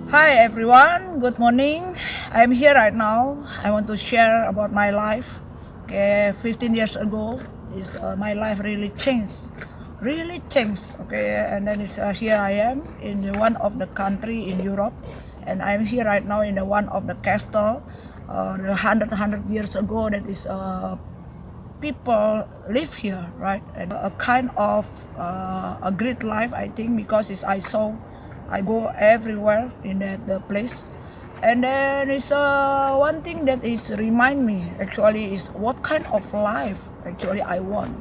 Hi everyone, good morning. I'm here right now. I want to share about my life. Okay, 15 years ago, my life really changed. Okay, and then here I am in one of the country in Europe, and I'm here right now in the one of the castle. The hundred years ago, that is people live here, right? And a kind of a great life, I think, because I go everywhere in that the place, and then it's one thing that is remind me actually is what kind of life actually I want.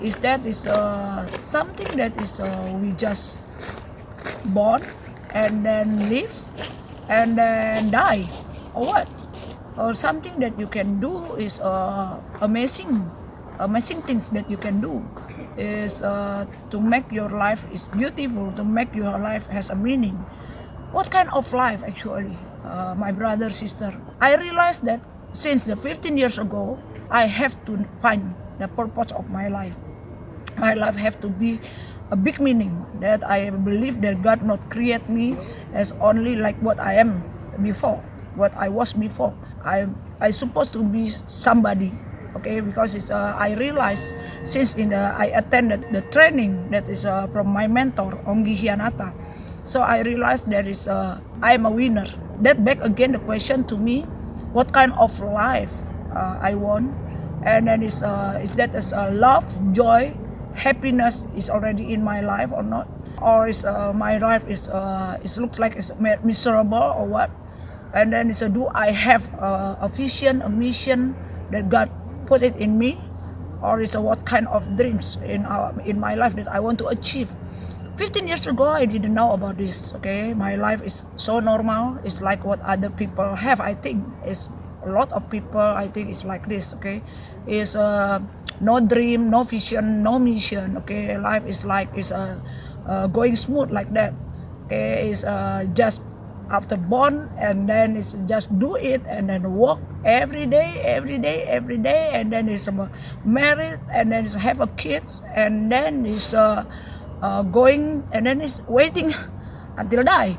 Is that is something that is we just born and then live and then die, or what? Or something that you can do is amazing things that you can do is to make your life is beautiful, to make your life has a meaning. What kind of life actually, my brother, sister? I realized that since 15 years ago, I have to find the purpose of my life. My life have to be a big meaning, that I believe that God not create me as only like what I am before, what I was before. I supposed to be somebody, okay? Because I realized since I attended the training that is from my mentor Onggi Hianata, so I realized that I am a winner. That back again the question to me, what kind of life I want, and then is that is love, joy, happiness is already in my life or not, or is my life is it looks like it's miserable or what? And then do I have a vision, a mission that God put it in me, or what kind of dreams in my life that I want to achieve? 15 years ago, I didn't know about this. Okay, my life is so normal. It's like what other people have. I think it's a lot of people. I think it's like this. Okay, is no dream, no vision, no mission. Okay, life is like going smooth like that. Okay, is just after born, and then it's just do it and then work every day, and then it's married, and then it's have a kids, and then it's going, and then it's waiting until die.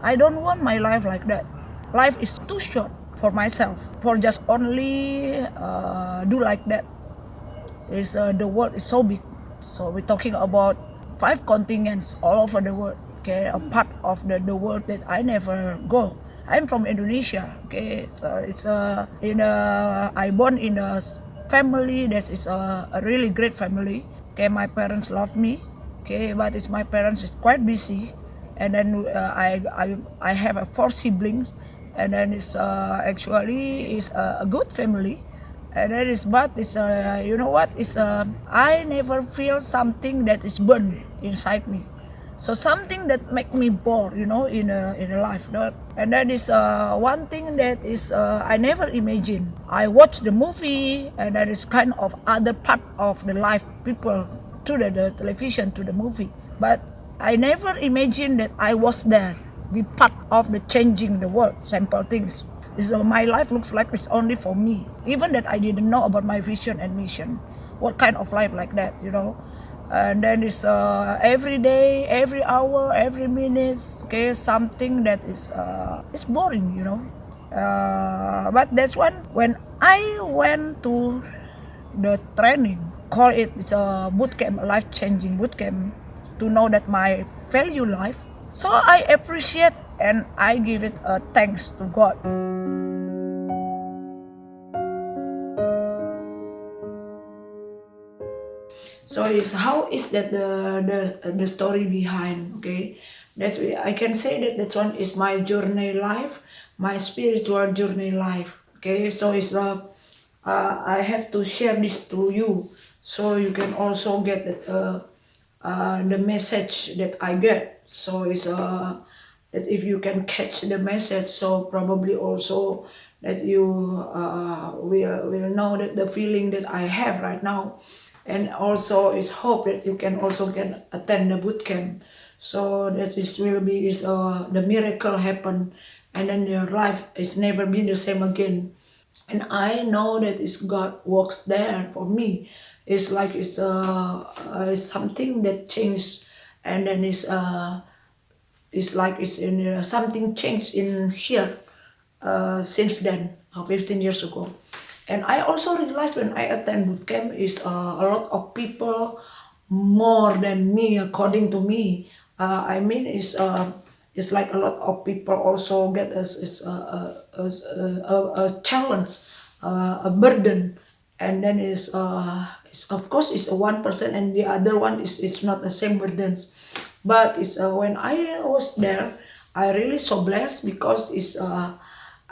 I don't want my life like that. Life is too short for myself for just only do like that. The world is so big, so we're talking about 5 continents all over the world. Okay, a part of the world that I never go. I'm from Indonesia. Okay, so it's I born in a family that is a really great family. Okay, my parents love me. Okay, but my parents is quite busy, and then I have 4 siblings, and then it's actually is a good family. And that is, but it's you know what? I never feel something that is burned inside me. So something that make me bored, in a life. And that is one thing that is I never imagined. I watch the movie, and that is kind of other part of the life people to the television, to the movie. But I never imagined that I was there, be part of the changing the world, simple things. My life looks like it's only for me. Even that I didn't know about my vision and mission. What kind of life like that, And then it's every day, every hour, every minute, okay, something that is boring, But that's when I went to the training, it's a bootcamp, life-changing bootcamp, to know that my value life. So I appreciate and I give it thanks to God. So how is that the story behind? Okay, I can say that's one is my journey life, my spiritual journey life. Okay, so I have to share this to you, so you can also get the message that I get. So that if you can catch the message, so probably also that you will know that the feeling that I have right now, and also is hope that you can also attend the boot camp, so that the miracle happen, and then your life is never been the same again. And I know that God works there for me. It's like it's something that changed, and then it's like it's in something changed in here since then, 15 years ago. And I also realized when I attend bootcamp is a lot of people more than me, according to me. I mean, it's like a lot of people also get us is a challenge, a burden, and then it's, of course it's a 1% and the other one is it's not the same burdens, but it's when I was there, I really so blessed because it's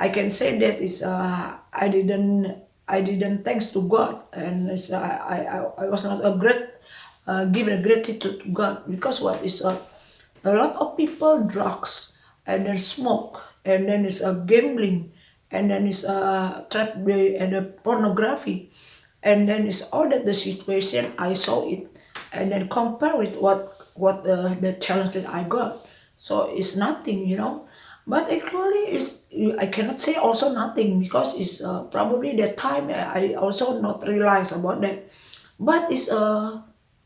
I can say that it's I didn't thanks to God, and it's I was not a great give a gratitude to God because what is a lot of people drugs and then smoke and then it's a gambling and then it's trapped and the pornography and then it's all that the situation I saw it and then compare with what the challenge that I got, so it's nothing, but actually it's I cannot say also nothing because it's probably that time I also not realize about that, but it's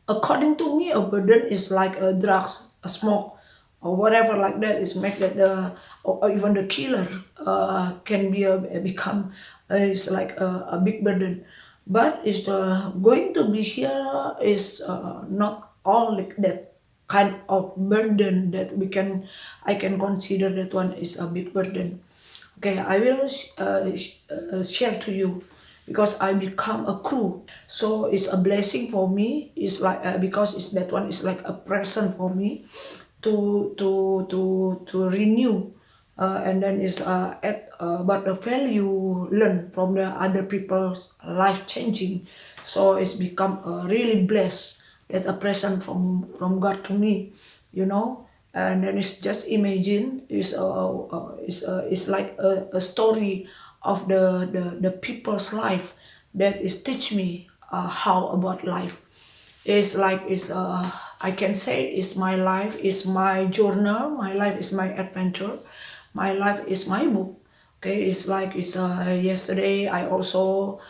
according to me a burden is like a drugs, a smoke or whatever like that is make that the or even the killer can be become is like a big burden, but is going to be here is not all like that kind of burden that I can consider that one is a big burden. Okay, I will share to you because I become a crew. So it's a blessing for me. It's like because it's that one is like a present for me to renew, and then is add about the value learned from the other people's life changing. So it's become really blessed that a present from God to me, and then it's just imagine is like a story of the people's life that is teach me how about life. It's like it's I can say it's my life is my journal, my life is my adventure, my life is my book. Okay, it's like it's yesterday I also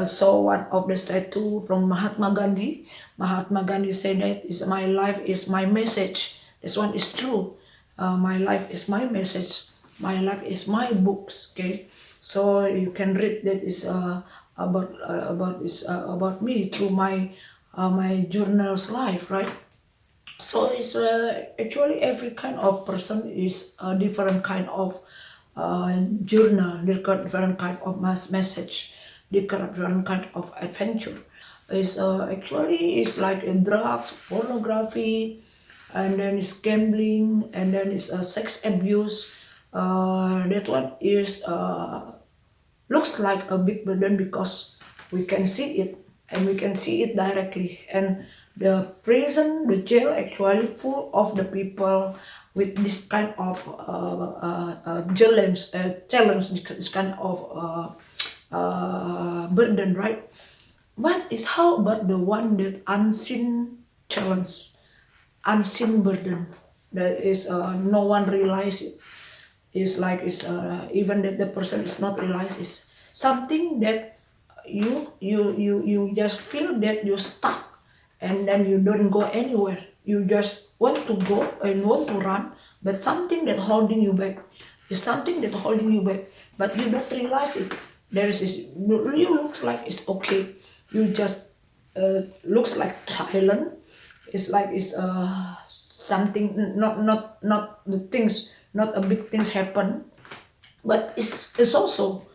saw one of the statue from Mahatma Gandhi. Mahatma Gandhi said that is my life is my message. This one is true. My life is my message. My life is my books. Okay, so you can read that is about me through my journal's life, right? So it's actually every kind of person is a different kind of journal, different kind of message, different kind of adventure. It's actually it's like drugs, pornography, and then it's gambling, and then it's sex abuse. That one is looks like a big burden because we can see it and we can see it directly, and the prison, the jail actually full of the people with this kind of challenge, this kind of burden, right? But it's how about the one that unseen challenge, unseen burden that is no one realize it. It's like it's even that the person is not realize is something that you just feel that you're stuck and then you don't go anywhere. You just want to go and want to run, but something that holding you back is something that holding you back, but you don't realize it. There is this, you looks like it's okay. You just looks like silent. It's like it's something not the things, not a big things happen, but it's also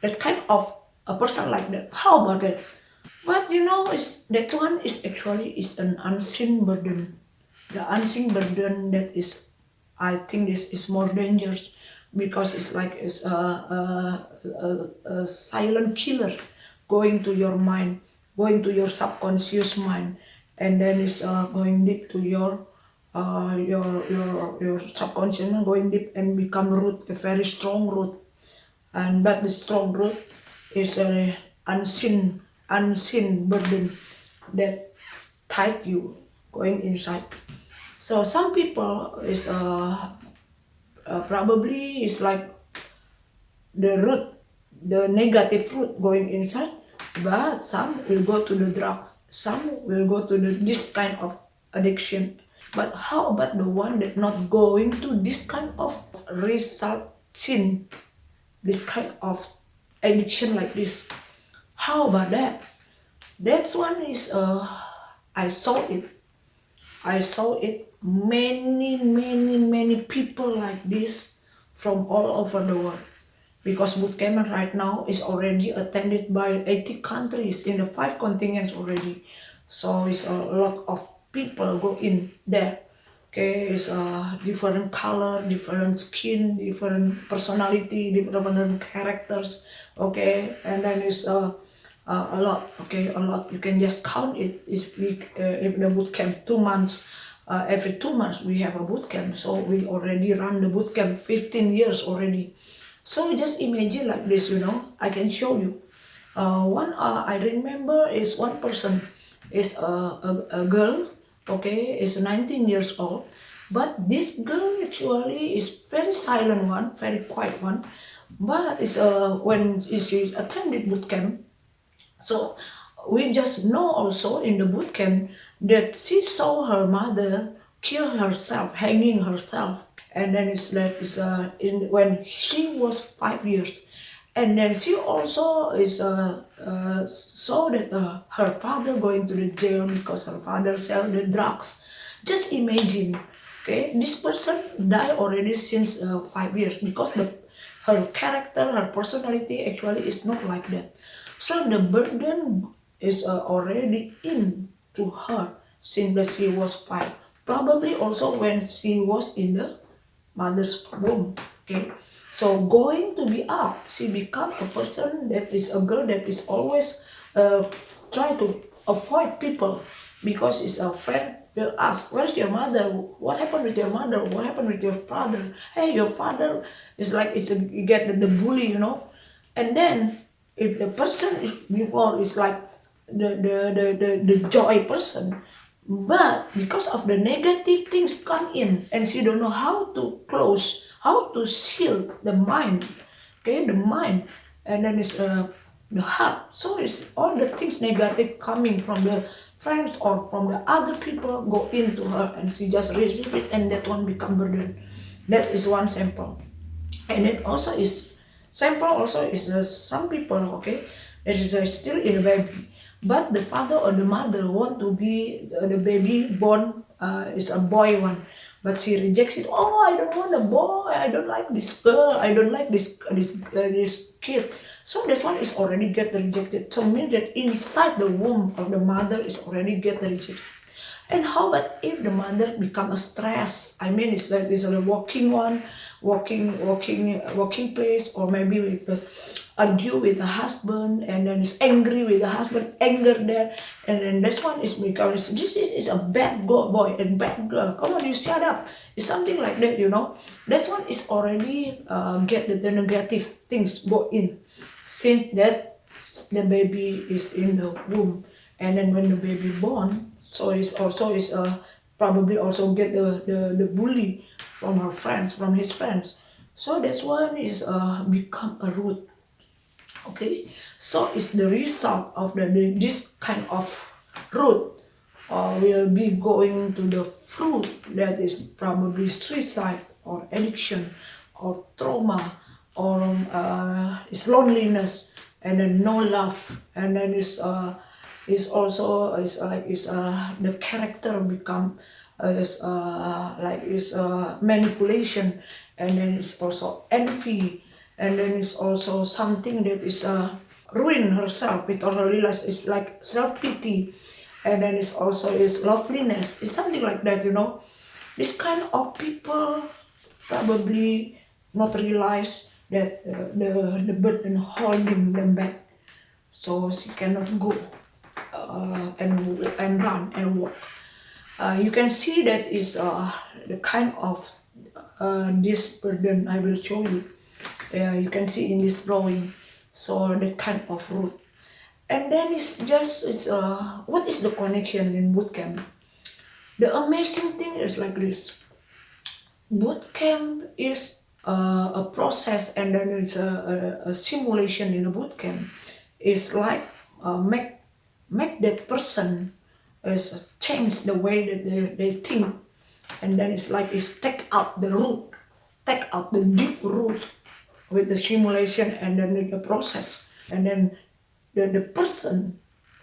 that kind of a person like that. How about that? But is that one is actually is an unseen burden. The unseen burden that is, I think this is more dangerous because it's like it's a silent killer going to your mind, going to your subconscious mind, and then it's going deep to your subconscious mind, going deep and become root, a very strong root, and but the strong root is a unseen burden that tied you going inside. So some people is probably is like the root, the negative root going inside, but some will go to the drugs, some will go to this kind of addiction, But how about the one that not going to this kind of result sin, this kind of addiction like this? How about that? That one is I saw it. I saw it many people like this from all over the world. Because Bootcamp right now is already attended by 80 countries in the 5 continents already. So it's a lot of people go in there. Okay, it's a different color, different skin, different personality, different characters. Okay, and then it's a lot. Okay, a lot. You can just count it. If the bootcamp 2 months, every 2 months we have a bootcamp. So we already run the bootcamp 15 years already. So just imagine like this, I can show you. One I remember is one person is a girl, okay, is 19 years old. But this girl actually is very silent one, very quiet one. But it's when she attended bootcamp, so we just know also in the bootcamp that she saw her mother kill herself, hanging herself, and then it's like when she was 5 years, and then she also is saw that her father going to the jail because her father sell the drugs. Just imagine, okay, this person died already since 5 years because her character, her personality actually is not like that. So the burden is already into her since she was 5. Probably also when she was in the mother's womb. Okay, so going to be up, she become a person that is a girl that is always try to avoid people because it's a friend will ask, "Where's your mother? What happened with your mother? What happened with your father? Hey, your father is like you get the bully, and then if the person is before is like the joy person, but because of the negative things come in and she don't know how to close, how to shield the mind, okay, the mind, and then it's the heart. So it's all the things negative coming from the friends or from the other people go into her and she just receive it and that one become burden. That is one sample. And then also is sample also is some people, okay, that is still in a baby, but the father or the mother want to be the baby born is a boy one, but she rejects it. Oh, I don't want a boy, I don't like this girl, I don't like this kid. So this one is already get rejected. So means that inside the womb of the mother is already get rejected. And how about if the mother become a stress? I mean, it's like it's a walking one, walking place, or maybe it was argue with the husband, and then is angry with the husband, anger there, and then this one is because this is a bad boy and bad girl. Come on, you shut up. It's something like that, This one is already get the negative things go in, since that the baby is in the womb, and then when the baby born. So it's also is probably also get the bully from her friends, from his friends. So this one is become a root. Okay, so it's the result of this kind of root will be going to the fruit that is probably suicide or addiction or trauma or is loneliness, and then no love, and then is also the character become manipulation, and then it's also envy, and then it's also something that is ruin herself without her realize. It's like self-pity, and then it's also is loveliness. It's something like that, This kind of people probably not realize that the burden holding them back, so she cannot go and run and walk. You can see that is the kind of this burden I will show you. You can see in this drawing. So that kind of root. And then it's what is the connection in bootcamp? The amazing thing is like this. Bootcamp is a process, and then it's a simulation in a bootcamp. It's like make that person is change the way that they think. and then it's like it's take out the root, take out the deep root with the simulation and then with the process, and then the person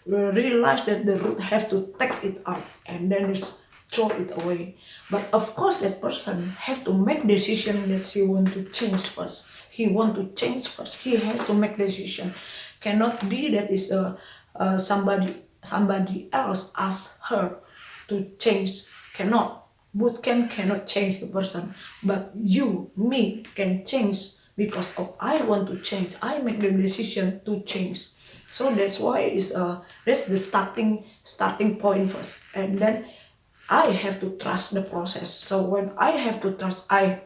will realize that the root have to take it out and then it's throw it away. But of course that person have to make decision that she want to change first. He want to change first. He has to make decision. Cannot be that is somebody else ask her to change. Cannot. Bootcamp cannot change the person, but you, me, can change because of I want to change. I make the decision to change. So that's why that's the starting point first, and then I have to trust the process. So when I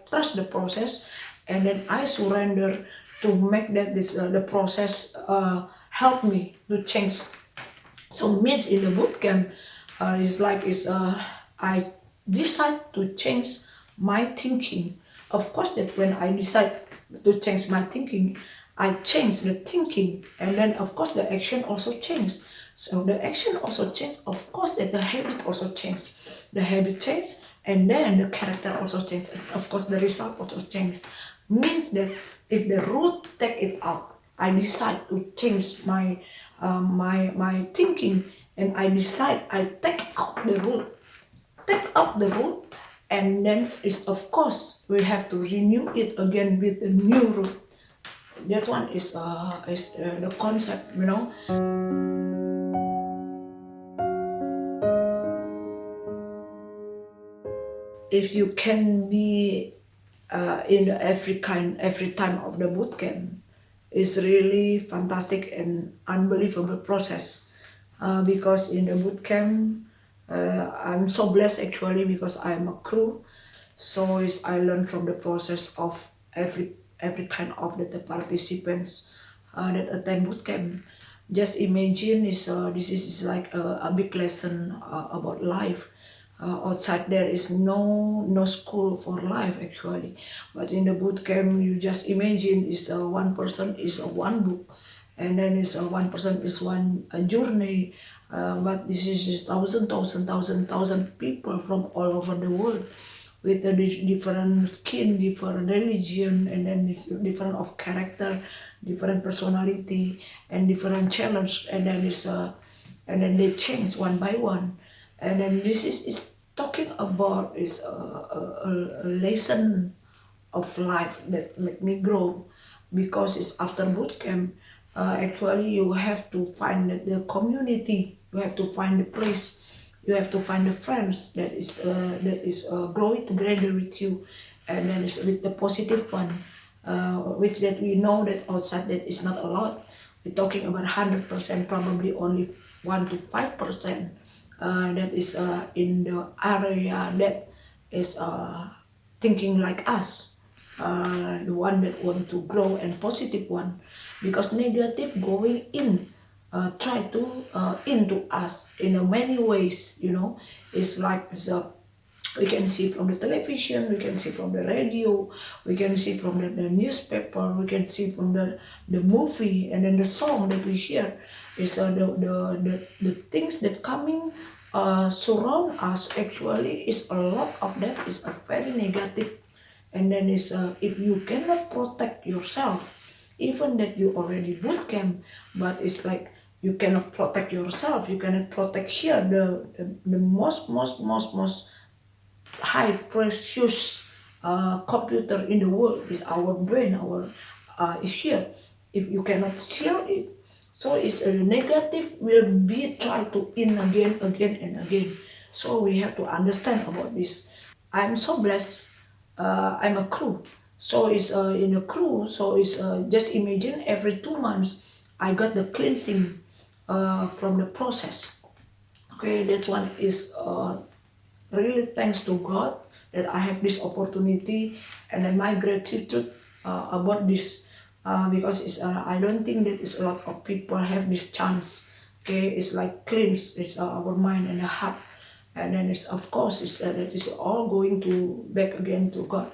trust the process, and then I surrender to make that the process help me to change. So means in the bootcamp, I decide to change my thinking. Of course, that when I decide to change my thinking, I change the thinking, and then of course the action also changes. So the action also changes. Of course, that the habit also changes. The habit changes, and then the character also changes. Of course, the result also changes. Means that if the root take it out, I decide to change my thinking, and I decide I take out the root, and then is of course we have to renew it again with a new root. That one is the concept, you know. If you can be in every time of the bootcamp, is really fantastic and unbelievable process. Because in the bootcamp, I'm so blessed actually because I'm a crew. So I learn from the process of every kind of the participants that attend bootcamp. Just imagine this is like a big lesson about life. Outside there is no school for life actually, but in the boot camp you just imagine is one person is one book, and then is one person is one journey, but this is thousand people from all over the world with a different skin, different religion, and then it's different of character, different personality, and different challenge, and then they change one by one. And then this is talking about is a lesson of life that make me grow, because it's after bootcamp. Actually, you have to find the community. You have to find the place. You have to find the friends that is growing together with you, and then it's with the positive one, which that we know that outside that is not a lot. We're talking about 100%, probably only 1 to 5%. That is in the area that is thinking like us, the one that want to grow and positive one, because negative going in try to into us in many ways, you know. It's like we can see from the television, we can see from the radio, we can see from the newspaper, we can see from the movie, and then the song that we hear is the things that coming surround us actually is a lot of that is a very negative. And then is if you cannot protect yourself, even that you already bootcamp, but it's like you cannot protect yourself, you cannot protect here the most high precious computer in the world is our brain, our is here. If you cannot shield it, so it's a negative will be try to in again and again. So we have to understand about this. I'm so blessed. I'm a crew. So it's in a crew. So it's just imagine every 2 months I got the cleansing from the process. Okay, that's one is really thanks to God that I have this opportunity, and then my gratitude about this, because I don't think that is a lot of people have this chance. Okay, it's like cleanse it's our mind and the heart, and then it's of course it's that is all going to back again to God.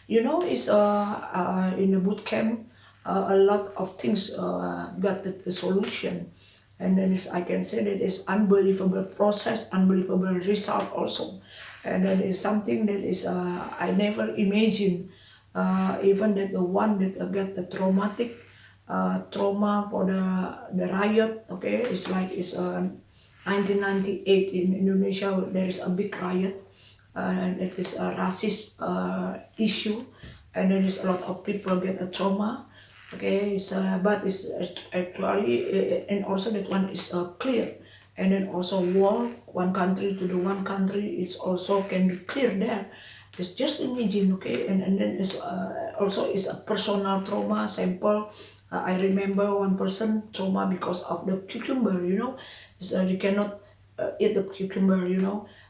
You know, it's in the boot camp, a lot of things got the solution, and then I can say that it's unbelievable process, unbelievable result also, and that is something that is I never imagined. Even that the one that got the traumatic trauma for the riot, okay, it's like it's 1998 in Indonesia. There is a big riot, and it is a racist issue, and there is a lot of people get a trauma. Okay, but it's actually, and also that one is clear, and then also war one country to the one country is also can be clear there. It's just imagine, okay, and then it's also is a personal trauma sample. I remember one person trauma because of the cucumber, so you cannot eat the cucumber,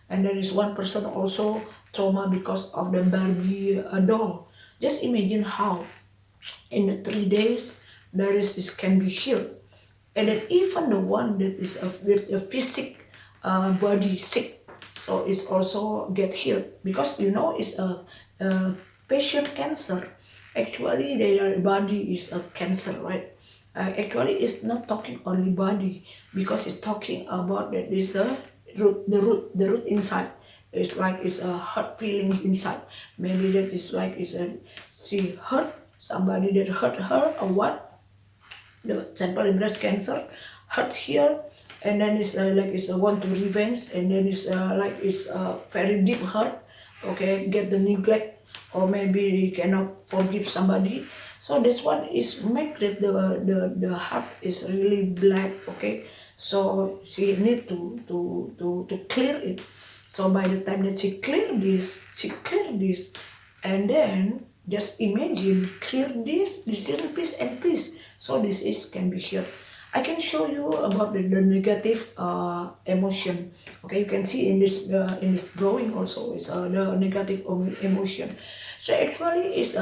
and there is one person also trauma because of the Barbie doll. Just imagine how in the 3 days there is this can be healed, and then even the one that is with a physic body sick, so it's also get healed because it's a patient cancer. Actually their body is a cancer, right? Actually it's not talking only body, because it's talking about that there's a root inside. It's like it's a hurt feeling inside. Maybe that is like it's a she hurt somebody that hurt her or what. The sample in breast cancer hurt here, and then it's like it's a want to revenge, and then it's like it's very deep hurt. Okay, get the neglect, or maybe he cannot forgive somebody. So this one is make that the heart is really black. Okay, so she need to clear it. So by the time that she clear this, and then just imagine clear this is peace and peace. So this is can be here. I can show you about the negative emotion. Okay, you can see in this drawing also is the negative emotion. So actually is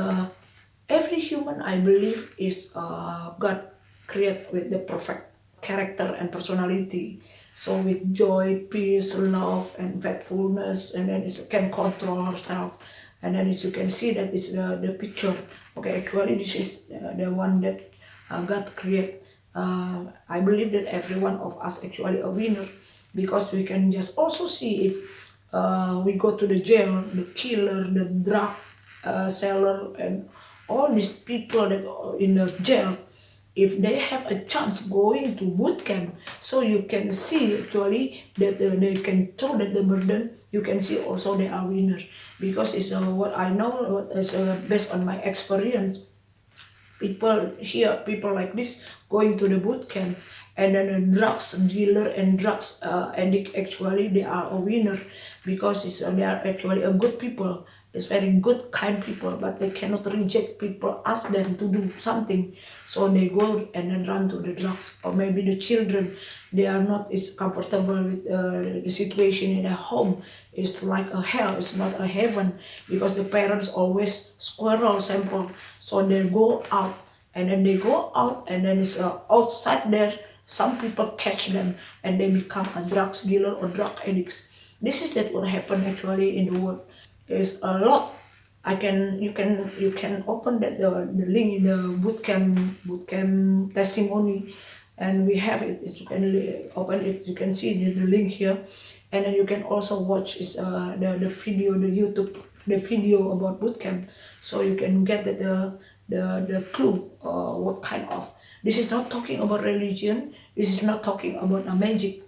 every human, I believe, is God create with the perfect character and personality. So with joy, peace, love, and faithfulness, and then it can control herself. And then as you can see that is the picture. Okay, actually this is the one that God create. I believe that every one of us actually a winner, because we can just also see if we go to the jail, the killer, the drug seller, and all these people that are in the jail, if they have a chance going to boot camp, so you can see actually that they can throw that the burden. You can see also they are winners, because it's what I know, what is based on my experience. People like this going to the boot camp, and then a drugs dealer and drugs addict, actually they are a winner, because they are actually a good people. It's very good kind people, but they cannot reject people ask them to do something, so they go and then run to the drugs. Or maybe the children, they are not is comfortable with the situation in their home. It's like a hell, it's not a heaven, because the parents always squirrel sample. So they go out, and then it's outside there, some people catch them, and they become a drugs dealer or drug addicts. This is that what happen actually in the world. There's a lot. You can open the link in the bootcamp testimony, and we have it. You can open it. You can see the link here, and then you can also watch the video, the YouTube, the video about bootcamp, so you can get the clue what kind of. This is not talking about religion. This is not talking about a magic,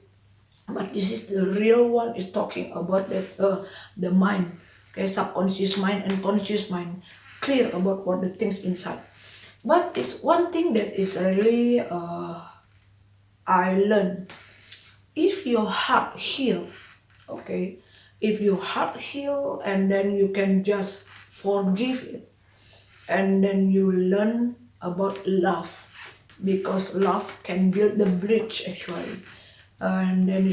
but this is the real one. Is talking about the mind. Okay, subconscious mind and conscious mind, clear about what the things inside. But it's one thing that is really I learned. If your heart heal, okay, if your heart heal, and then you can just forgive it, and then you learn about love, because love can build the bridge actually. And then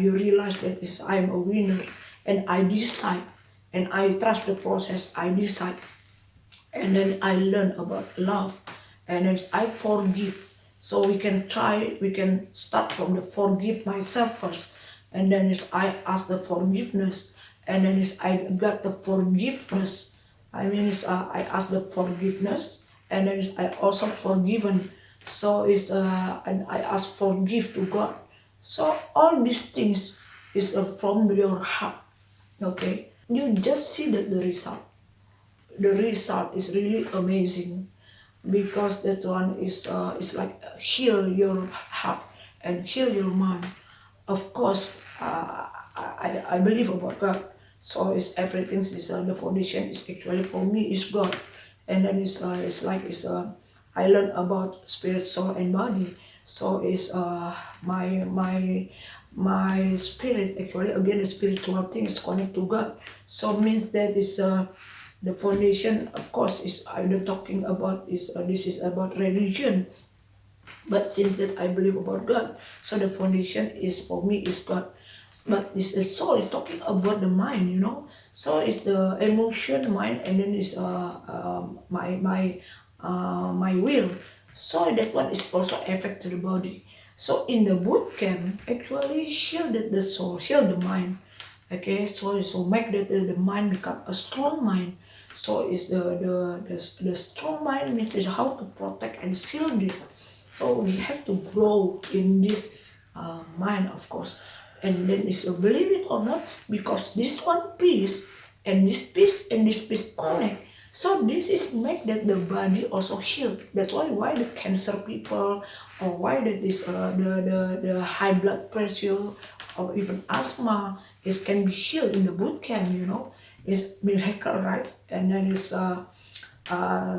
you realize that I'm a winner, and I decide, and I trust the process. I decide, and then I learn about love, and then I forgive. So we can start from the forgive myself first, and then I ask the forgiveness, and then I got the forgiveness. I mean I ask the forgiveness, and then I also forgiven. So and I ask forgive to God. So all these things is from your heart. Okay, you just see that the result is really amazing, because that one is like heal your heart and heal your mind. Of course, I believe about God, so it's everything is the foundation is actually for me is God. And then it's like I learn about spirit, soul, and body. So it's my spirit actually, again, the spiritual thing is connected to God. So means that is the foundation. Of course, is I'm not talking about is this is about religion, but since that I believe about God, so the foundation is for me is God. But this the soul is talking about the mind, So it's the emotion, mind, and then it's my will. So that one is also affect to the body. So in the boot camp, actually heal the soul, heal the mind. Okay, so make the mind become a strong mind. So it's the strong mind means is how to protect and seal this. So we have to grow in this mind, of course. And then is believe it or not, because this one piece and this piece and this piece connect. So this is make that the body also heal. That's why the cancer people, or why that is the high blood pressure, or even asthma is can be healed in the boot camp. It's miracle, right? And then is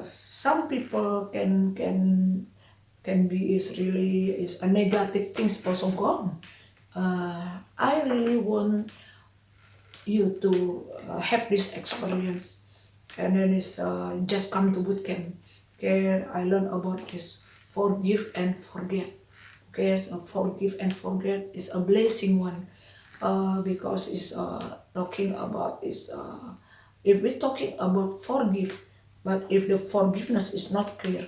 some people can be is really is a negative things also gone. I really want you to have this experience, and then it's just come to bootcamp. Okay, I learn about this forgive and forget. Okay, so forgive and forget is a blessing one, because it's talking about is if we're talking about forgive, but if the forgiveness is not clear,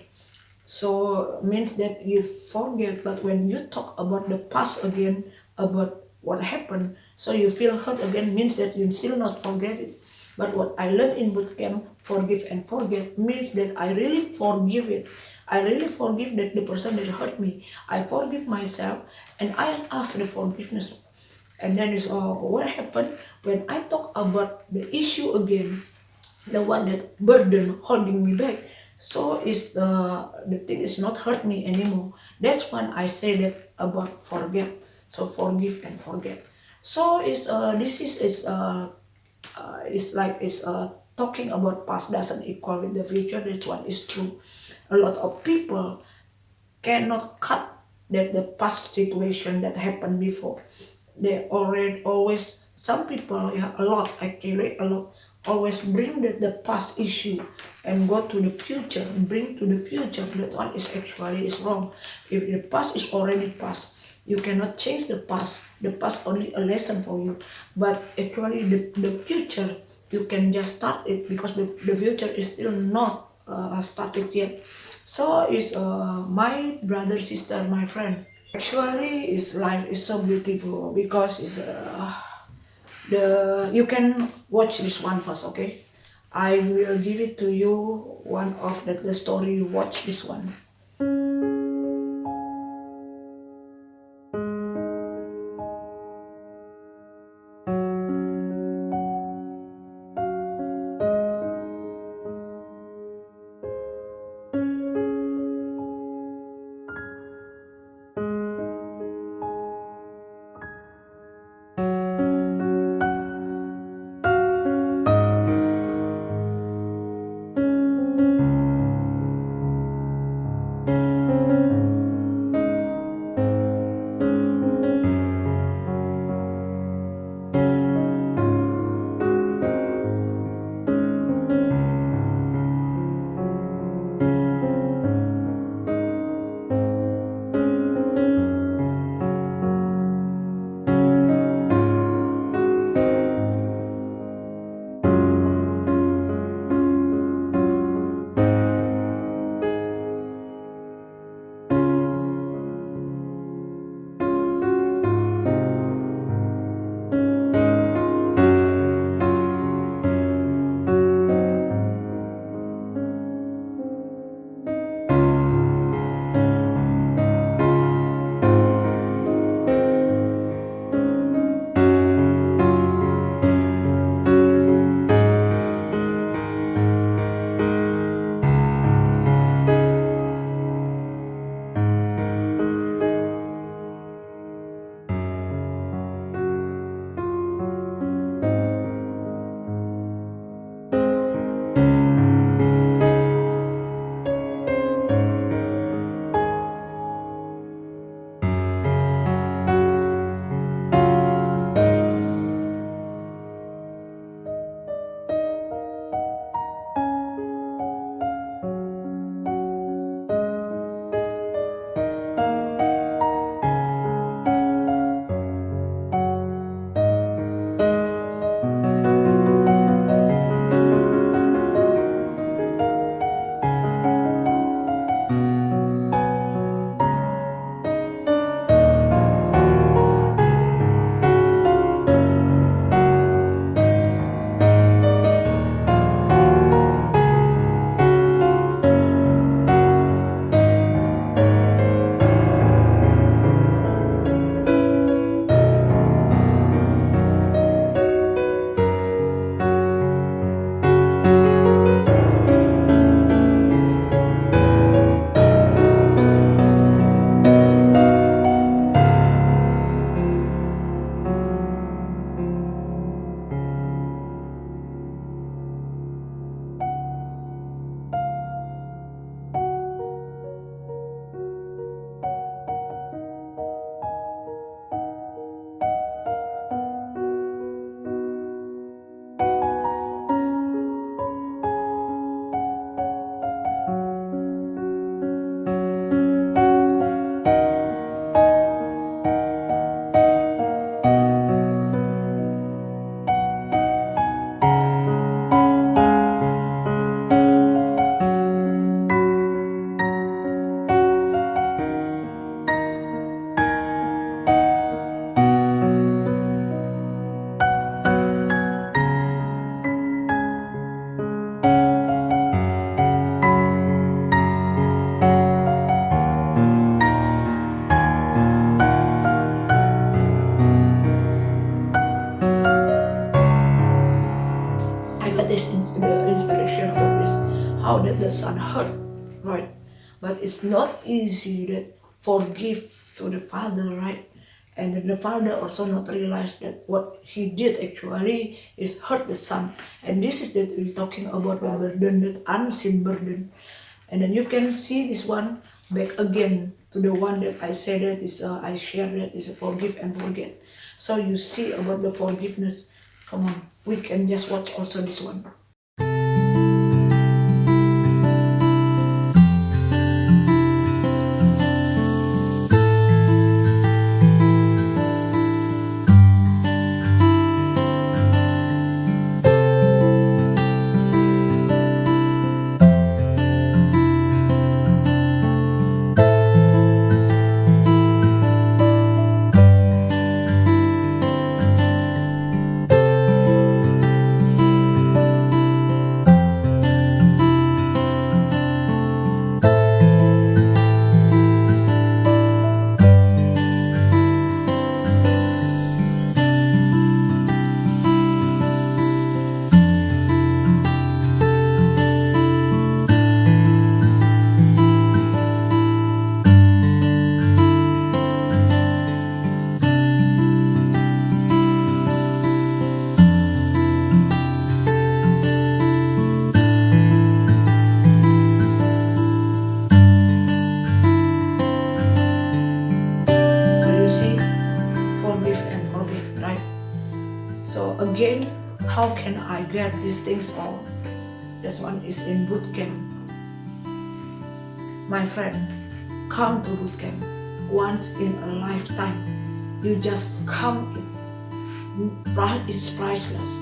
so means that you forget, but when you talk about the past again, about what happened, so you feel hurt again, means that you still not forget it. But what I learned in bootcamp, forgive and forget, means that I really forgive it. I really forgive that the person that hurt me. I forgive myself, and I ask the forgiveness. And then is what happened when I talk about the issue again, the one that burden holding me back. So is the thing is not hurt me anymore. That's when I say that about forget. So forgive and forget. So is this is like is talking about past doesn't equal with the future. This one is true. A lot of people cannot cut that the past situation that happened before. They already always, some people, yeah, a lot actually, a lot always bring the past issue and go to the future, bring to the future. That one is actually is wrong. If the past is already past, you cannot change the past. The past only a lesson for you, but actually the future you can just start it, because the future is still not started yet. So is my brother, sister, my friend. Actually, is life is so beautiful, because is the you can watch this one first, okay? I will give it to you one of the story. Watch this one. the son hurt, right? But it's not easy that forgive to the father, right? And then the father also not realize that what he did actually is hurt the son. And this is that we're talking about the burden, that unseen burden. And then you can see this one back again to the one that I said that is I shared that is forgive and forget. So you see about the forgiveness. Come on, we can just watch also this one. So again, how can I get these things all? This one is in bootcamp. My friend, come to bootcamp once in a lifetime. You just come in. It's priceless.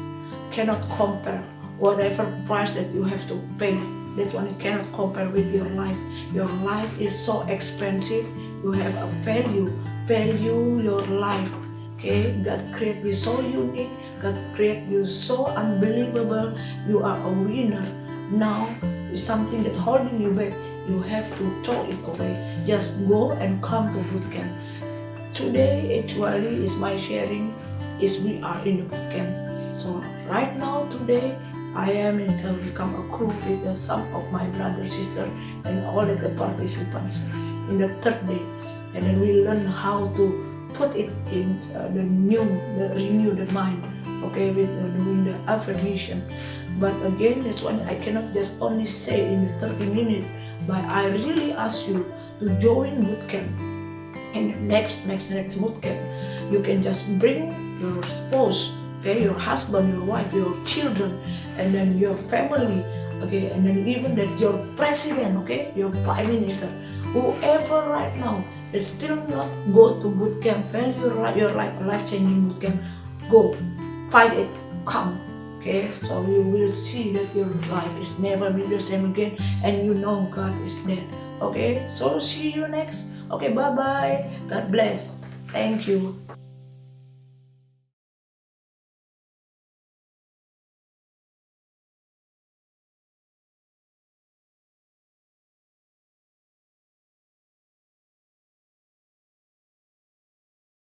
Cannot compare whatever price that you have to pay. This one you cannot compare with your life. Your life is so expensive. You have a value. Value your life. Okay, God created you so unique. God created you so unbelievable. You are a winner. Now, it's something that holding you back. You have to throw it away. Just go and come to bootcamp. Today, actually, is my sharing. Is we are in the bootcamp. So right now, today, I am to become a crew with some of my brother, sister, and all of the participants in the third day, and then we learn how to put it in renew the mind, okay, with doing the affirmation. But again, that's why I cannot just only say in the 30 minutes, but I really ask you to join bootcamp. And next bootcamp, you can just bring your spouse, okay, your husband, your wife, your children, and then your family, okay, and then even that your president, okay, your prime minister, whoever right now is still not go to bootcamp, value your life-changing bootcamp, go, find it, come, okay, so you will see that your life is never be the same again, and you know God is there, okay, so see you next, okay, bye-bye, God bless, thank you.